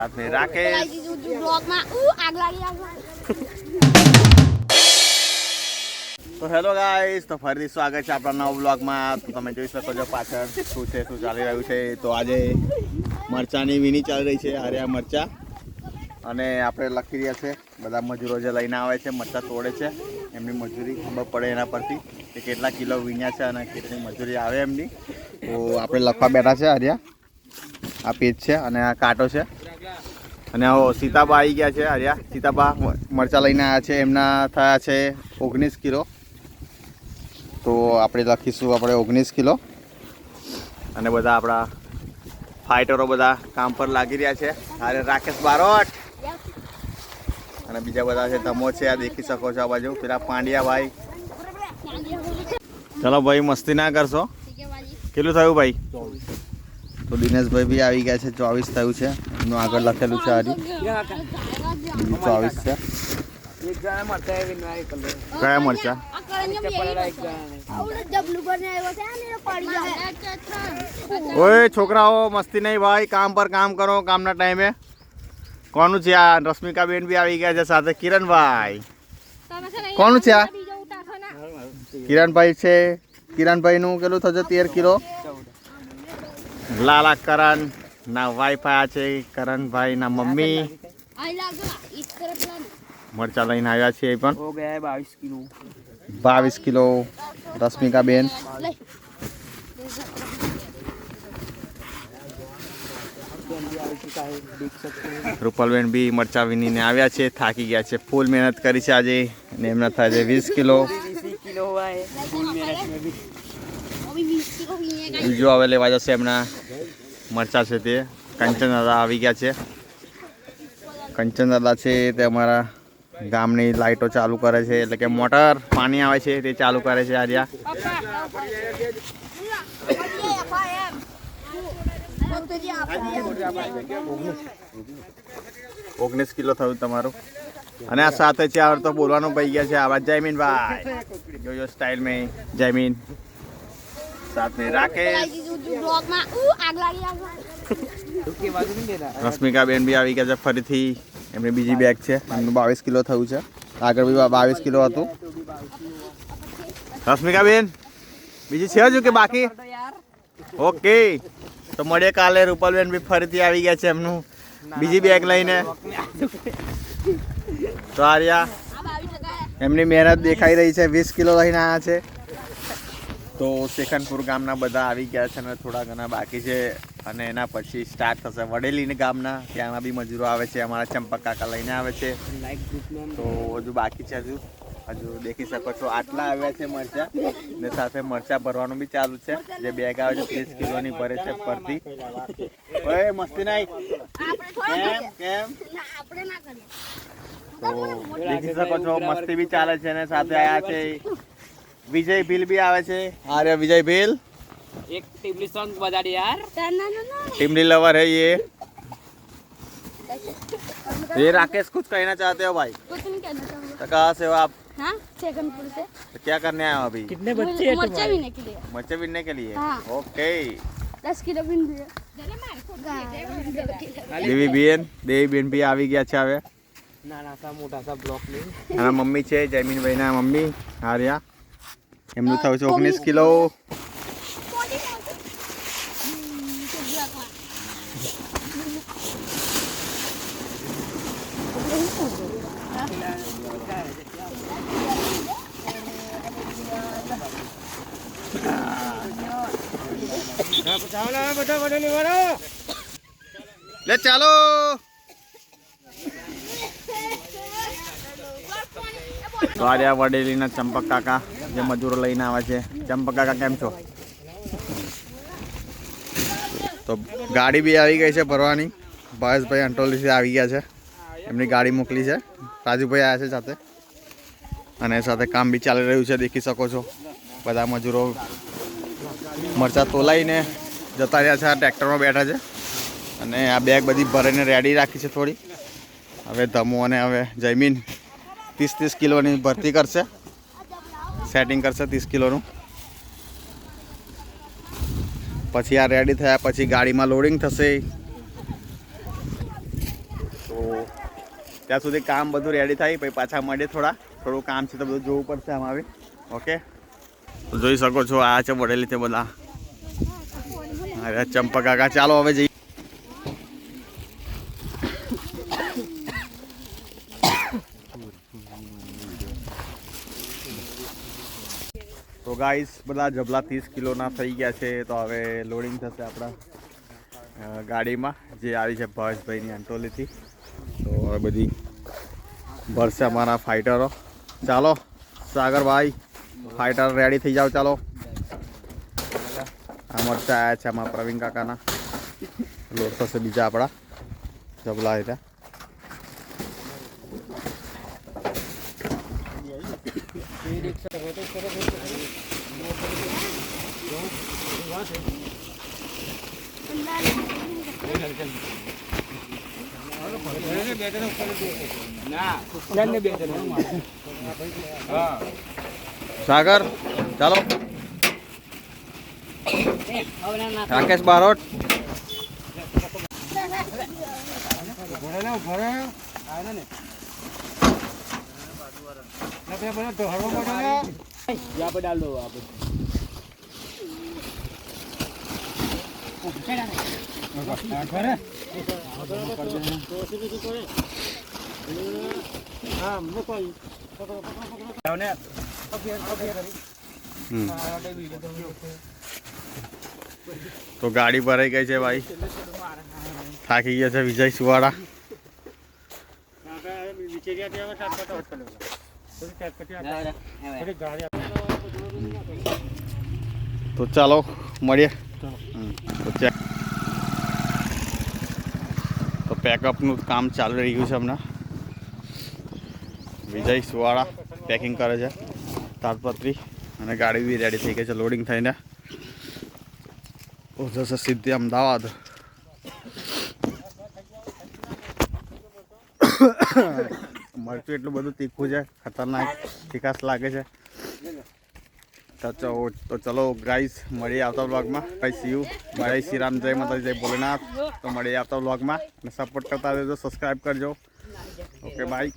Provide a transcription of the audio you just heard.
રાકેશ તો hello guys, તો ફરીથી સ્વાગત છે આપણા નવા બ્લોગમાં. તો તમે જોઈ શકો છો પાછળ શું છે, શું ચાલી રહ્યું છે. તો આજે મરચાની વીણી ચાલી રહી છે, હરિયા મરચા. અને આપણે લખી રહ્યા છે બધા મજૂરો જે લઈને આવે છે, મરચા તોડે છે, એમની મજૂરી ખબર પડે એના પરથી કે કેટલા કિલો વીણ્યા છે અને કેટલી મજૂરી આવે એમની. તો આપણે લખવા બેઠા છે હરિયા. આ પેજ છે અને આ કાંટો છે. અને સીતાબા આવી ગયા છે હરિયા. સીતાબા મરચાં લઈને આવ્યા છે, એમના થયા છે 19 કિલો. તો આપણે લખીશું આપણે 19 કિલો. અને બધા આપણા ફાઇટરો બધા કામ પર લાગી રહ્યા છે. અરે રાકેશ બારોટ અને બીજા બધા છે, ધમો છે, આ દેખી શકો છો આ બાજુ. પેલા પાંડ્યા ભાઈ. ચલો ભાઈ, મસ્તી ના કરશો. કેટલું થયું ભાઈ? તો દિનેશભાઈ બી આવી ગયા છે. 24 થયું છે એમનું, આગળ લખેલું છે હરી. 24 છે. કયા મરચા? ઓય છોકરાઓ, મસ્તી નહીં ભાઈ, કામ પર કામ કરો કામના ટાઈમે. કોનું છે આ? રશ્મિકા બેન બી આવી ગયા છે સાથે. કિરણભાઈ કોનું છે આ? કિરણભાઈ છે. કિરણભાઈ નું કેટલું થશે? 13 કિલો. લાલા કરણ ના વાઈફાઈ છે. કરણભાઈ ના મમ્મી મરચા લઈને આવ્યા છે. એ પણ 22 કિલો. રશ્મિકા બેન રૂપલબેન બી મરચા વીણીને આવ્યા છે. થાકી ગયા છે, ફૂલ મહેનત કરી છે આજે. અને એમના થાય છે 20 કિલો. બીજું હવે લેવા જશે એમના મરચા છે તે. કંચન દાદા આવી ગયા છે. કંચન દાદા છે તે અમારા ગામની લાઈટો ચાલુ કરે છે, એટલે કે મોટર પાણી આવે છે તે ચાલુ કરે છે આર્યા. 19 કિલો થયું તમારું. અને આ સાથે છે તો બોલવાનું પડી ગયા છે. આવાજ જયમીન ભાઈ જોજો સ્ટાઇલ મેં. જયમીન સાથે રાકેશ. રશ્મિકા બેન બી આવી ગયા છે ફરીથી. એમની બીજી બેગ છે. એમનું 22 કિલો થયું છે. આગળ બી 22 કિલો હતું. રશ્મિકા બેન બીજી છે હજુ કે બાકી? ઓકે, તો મળીએ કાલે. રૂપલબેન બી ફરીથી આવી ગયા છે એમનું બીજી બેગ લઈને. તો આર્યા એમની મહેનત દેખાઈ રહી છે. 20 કિલો લઈને આવ્યા છે. તો શેખનપુર ગામના બધા આવી ગયા છે અને થોડા ઘણા બાકી છે. અને એના પછી સ્ટાર્ટ થશે વડેલી ગામના. ત્યાંના બી મજૂરો આવે છે. અમારા ચંપક કાકા લઈને આવે છે. તો હજુ બાકી છે. હજુ દેખી શકો છો આટલા આવ્યા છે મરચા. ને સાથે મરચા ભરવાનું બી ચાલુ છે. જે બેગ આવે છે 30 કિલોની ભરે છે પરથી. ઓય મસ્તી નહીં. કેમ તો દેખી શકો છો મસ્તી બી ચાલે છે. અને સાથે આયા છે વિજય ભીલ બી આવે છે. અરે विजय भील एक टिमली सॉन्ग बजा दे यार. टिमली लवर है ये राकेश कुछ कहना चाहते हो भाई? कुछ नहीं कहना चाहूँगा. तो कहाँ से हो आप? हाँ, शेखनपुर से. तो क्या करने आए हो अभी? कितने बच्चे हैं मरचा बीनने के लिए. मरचे बीनने के लिए? हाँ. ओके. 10 किलो बीन दिए. દેવી બેન બી આવી ગયા છે હવે. નાના સા મોટા સા બ્લોક નહીં. અને મમ્મી છે જયમીનભાઈ ના મમ્મી હાર્યા. એમનું થયું છે 19 કિલો. લે ચાલો. તો આર્યા વડેલીના ચંપક કાકા જે મજૂરો લઈને આવે છે. ચંપક કાકા કેમ છો? તો ગાડી બી આવી ગઈ છે ભરવાની. ભાવેશભાઈ અંટોલીથી આવી ગયા છે. એમની ગાડી મોકલી છે. રાજુભાઈ આવ્યા છે સાથે. અને સાથે કામ બી ચાલી રહ્યું છે. દેખી શકો છો બધા મજૂરો મરચા તોલાઈને જતા રહ્યા છે. આ ટ્રેક્ટરમાં બેઠા છે. અને આ બેગ બધી ભરીને રેડી રાખી છે થોડી. હવે ધમો અને હવે જયમીન 30 કિલોની ભરતી કરશે. સેટિંગ કરશે 30 કિલોનું. પછી આ રેડી થયા પછી ગાડીમાં લોડિંગ થશે. તો ત્યાં સુધી કામ બધું રેડી થાય પછી પાછા મળીએ. થોડું કામ છે તો બધું જોવું પડશે આમાં આવી. ઓકે, તો જોઈ શકો છો આ છે વડેલી તે બધા. અરે ચંપા કાકા, ચાલો હવે જઈએ. તો ગાઈસ બધા જબલા 30 કિલોના થઈ ગયા છે. તો હવે લોડિંગ થશે આપણા ગાડીમાં જે આવી છે ભાવેશભાઈની અંટોલીથી. તો હવે બધી ભરશે અમારા ફાઇટરો. ચાલો સાગરભાઈ, ફાઇટર રેડી થઈ જાઓ. ચાલો, આ મરચા આવ્યા છે આમાં પ્રવીણ કાકાના. લોડ થશે બીજા આપણા જબલા હતા. સાગર ચાલો. રાકેશ બારોટ, यहाँ पे डाल दो आप। તો ગાડી ભરાઈ ગઈ છે ભાઈ. થાકી ગયા છે વિજય સુવાડા. તો ચાલો મળીએ. તો પેકઅપનું કામ ચાલુ રહ્યું છે હમણાં. વિજય સુવાડા પેકિંગ કરે છે તાડપત્રી, અને ગાડી બી રેડી થઈ ગઈ છે લોડિંગ થઈને. જશે સીધી અમદાવાદ. મરચું એટલું બધું તીખું છે, ખતરનાક તીખાશ લાગે છે. તો ચલો ગાઈસ, મળીએ આવતા વ્લોગમાં. ભાઈ સીયુ, ભાઈ શ્રી રામ, જય માતાજી, જય ભોલેનાથ. તો મળીએ આવતા વ્લોગમાં અને સપોર્ટ કરતા રહેજો, સબસ્ક્રાઈબ કરજો. Okay bye.